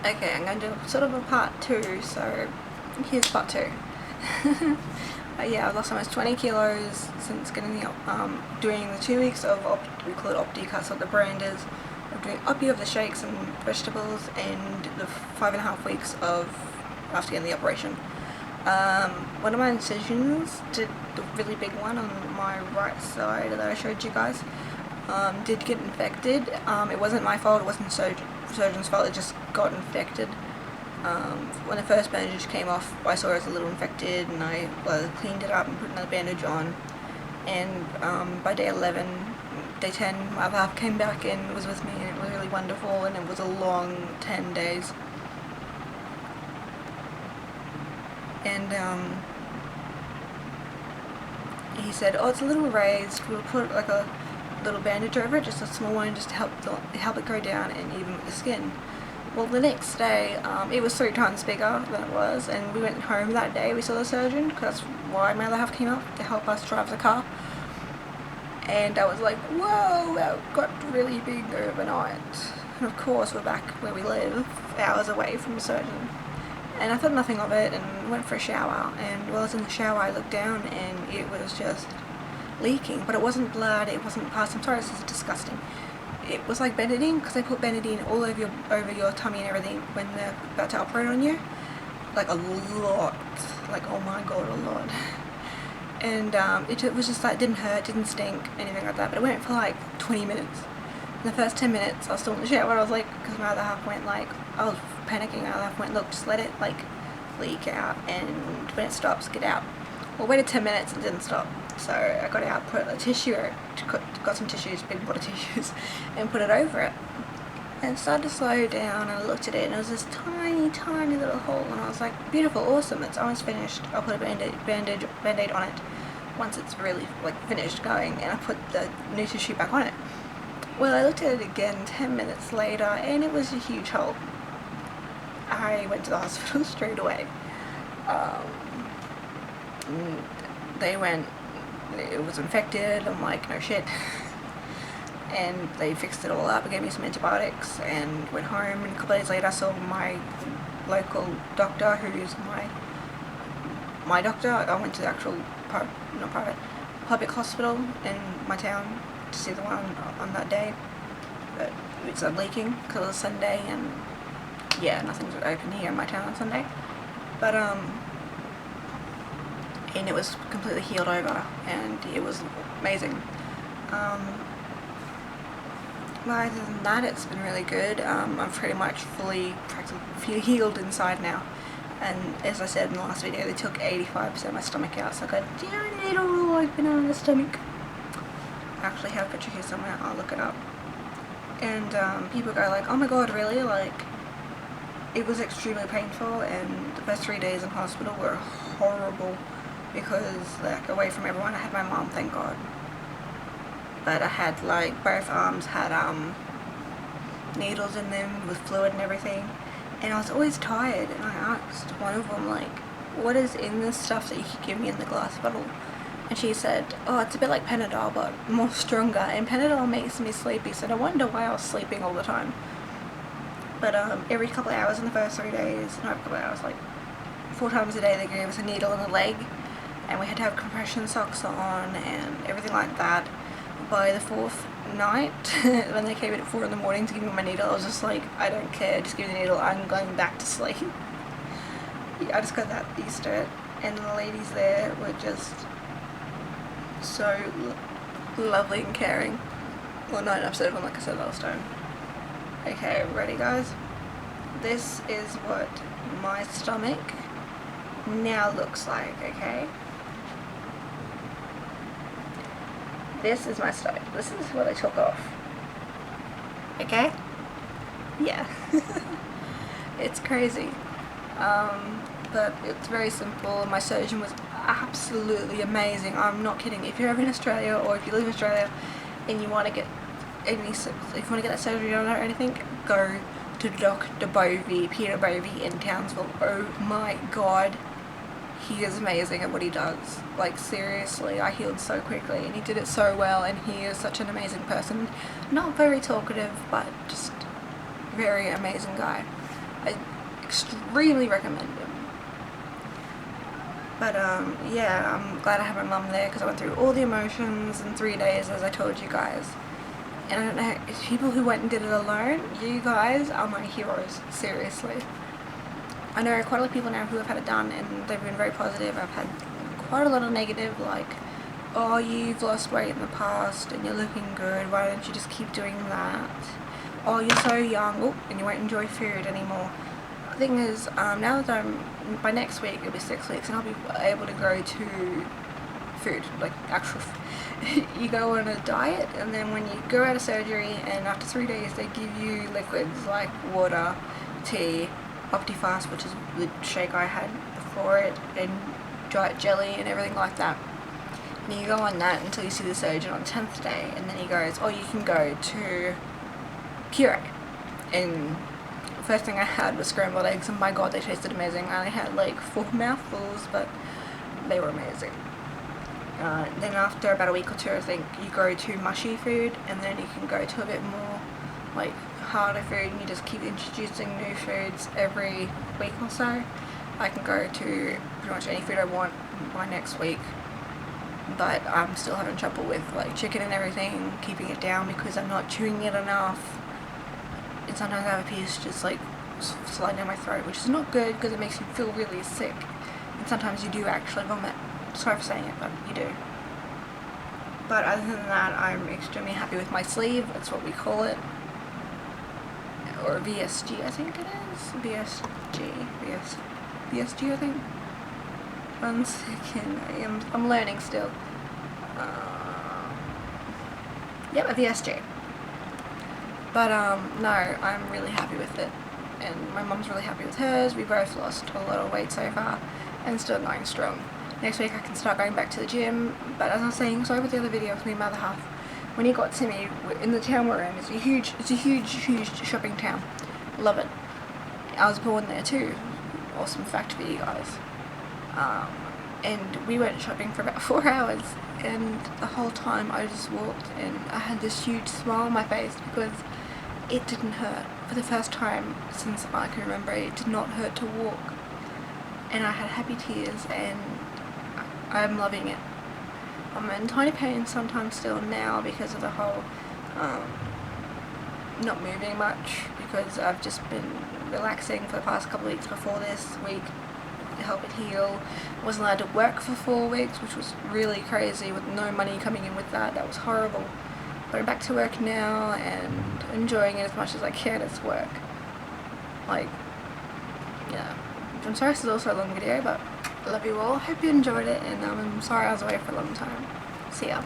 Okay, I'm going to do sort of a part 2, so here's part 2. Yeah, I've lost almost 20 kilos since getting the, doing the 2 weeks of, we call it Opti cuts, what the brand is, of doing Opti of the shakes and vegetables, and the 5.5 weeks of after getting the operation. One of my incisions, the really big one on my right side that I showed you guys, did get infected. It wasn't my fault, it wasn't surgeon's fault, it just got infected. When the first bandage came off, I saw it was a little infected, and I cleaned it up and put another bandage on. And by day 11, day 10, my other half came back and was with me, and it was really wonderful, and it was a long 10 days. And he said, oh, it's a little raised, we'll put like a little bandage over it, just a small one, just to help it go down and even with the skin. Well, the next day, it was 3 times bigger than it was, and we went home that day. We saw the surgeon, because that's why my other half came up, to help us drive the car. And I was like, whoa, that got really big overnight. And of course, we're back where we live, hours away from the surgeon. And I thought nothing of it, and went for a shower. And while I was in the shower, I looked down, and it was just leaking. But it wasn't blood, it wasn't pus. I'm sorry, this is disgusting. It was like Benadine, because they put Benadine all over your tummy and everything when they're about to operate on you. Like a lot. Like, oh my god, a lot. And it was just like, it didn't hurt, didn't stink, anything like that. But it went for like 20 minutes. In the first 10 minutes, I was still in the shower. I was like, because my other half went like, I was panicking. My other half went, look, just let it like leak out, and when it stops, get out. Well, waited 10 minutes and didn't stop. So I got out, put a tissue, got some tissues, big bottle tissues, and put it over it. And it started to slow down, and I looked at it, and it was this tiny, tiny little hole, and I was like, beautiful, awesome, it's almost finished. I'll put a band-aid on it once it's really like finished going, and I put the new tissue back on it. Well, I looked at it again 10 minutes later, and it was a huge hole. I went to the hospital straight away. They went, it was infected. I'm like, no shit. And they fixed it all up and gave me some antibiotics, and went home. And a couple of days later, I saw my local doctor, who is my doctor. I went to the actual public hospital in my town to see the one on that day. But it was leaking because it was Sunday, and yeah, nothing's open here in my town on Sunday. But and it was completely healed over, and it was amazing. Other than that, it's been really good. I'm pretty much practically healed inside now. And as I said in the last video, they took 85% of my stomach out, so I got a tiny little open on the stomach. I actually have a picture here somewhere, I'll look it up. And people go like, oh my god, really? Like, it was extremely painful, and the first 3 days in hospital were horrible, because like away from everyone. I had my mom, thank god. But I had like, both arms had needles in them with fluid and everything, and I was always tired, and I asked one of them like, what is in this stuff that you could give me in the glass bottle? And she said, oh, it's a bit like Panadol, but more stronger, and Panadol makes me sleepy, so no wonder why I was sleeping all the time. But every couple of hours in the first 3 days, not every couple of hours, like 4 times a day, they gave us a needle in the leg, and we had to have compression socks on and everything like that. By the 4th night, when they came in at 4 in the morning to give me my needle, I was just like, I don't care, just give me the needle, I'm going back to sleep. I just got that used to it, and the ladies there were just so lovely and caring. Well, 9% of them, like I said last time. Okay, ready guys? This is what my stomach now looks like, okay? This is my stomach. This is what I took off. Okay? Yeah. It's crazy. But it's very simple. My surgeon was absolutely amazing. I'm not kidding. If you're ever in Australia, or if you live in Australia and you want to get if you want to get that surgery done or anything, go to Dr. Bovey, Peter Bovey in Townsville. Oh my god. He is amazing at what he does. Like, seriously, I healed so quickly, and he did it so well, and he is such an amazing person. Not very talkative, but just very amazing guy. I extremely recommend them. But yeah, I'm glad I have my mum there because I went through all the emotions in 3 days, as I told you guys. And I don't know, it's people who went and did it alone, you guys are my heroes, seriously. I know quite a lot of people now who have had it done and they've been very positive. I've had quite a lot of negative, like, oh, you've lost weight in the past and you're looking good, why don't you just keep doing that? Oh, you're so young, and you won't enjoy food anymore. The thing is, now that by next week, it'll be 6 weeks, and I'll be able to go to food, like actual you go on a diet, and then when you go out of surgery and after 3 days they give you liquids like water, tea, Optifast, which is the shake I had before it, and diet jelly and everything like that. And you go on that until you see the surgeon on the 10th day, and then he goes, oh, you can go to Puree. And the first thing I had was scrambled eggs, and my god, they tasted amazing. I only had like 4 mouthfuls, but they were amazing. Then after about a week or two, I think, you go to mushy food, and then you can go to a bit more like harder food, and you just keep introducing new foods every week or so. I can go to pretty much any food I want by next week, but I'm still having trouble with like chicken and everything, keeping it down because I'm not chewing it enough, and sometimes I have a piece just like sliding down my throat, which is not good because it makes you feel really sick, and sometimes you do actually vomit. Sorry for saying it, but you do. But other than that, I'm extremely happy with my sleeve. That's what we call it, or VSG, I think it is. VSG, I think. 1 second, I'm learning still. Yep, a VSG. But no, I'm really happy with it, and my mum's really happy with hers. We both lost a lot of weight so far, and still going strong. Next week I can start going back to the gym, but as I was saying, sorry with the other video from the other half, when you got to me, in the town we're in, it's a huge shopping town. Love it. I was born there too. Awesome fact for you guys. And we went shopping for about 4 hours, and the whole time I just walked and I had this huge smile on my face because it didn't hurt. For the first time since I can remember, it did not hurt to walk, and I had happy tears, and I'm loving it. I'm in tiny pain sometimes still now because of the whole not moving much, because I've just been relaxing for the past couple of weeks before this week to help it heal. I wasn't allowed to work for 4 weeks, which was really crazy with no money coming in with that. That was horrible. But I'm back to work now and enjoying it as much as I can as work. Like, yeah. I'm sorry this is also a long video, but I love you all. Hope you enjoyed it, and I'm sorry I was away for a long time. See ya.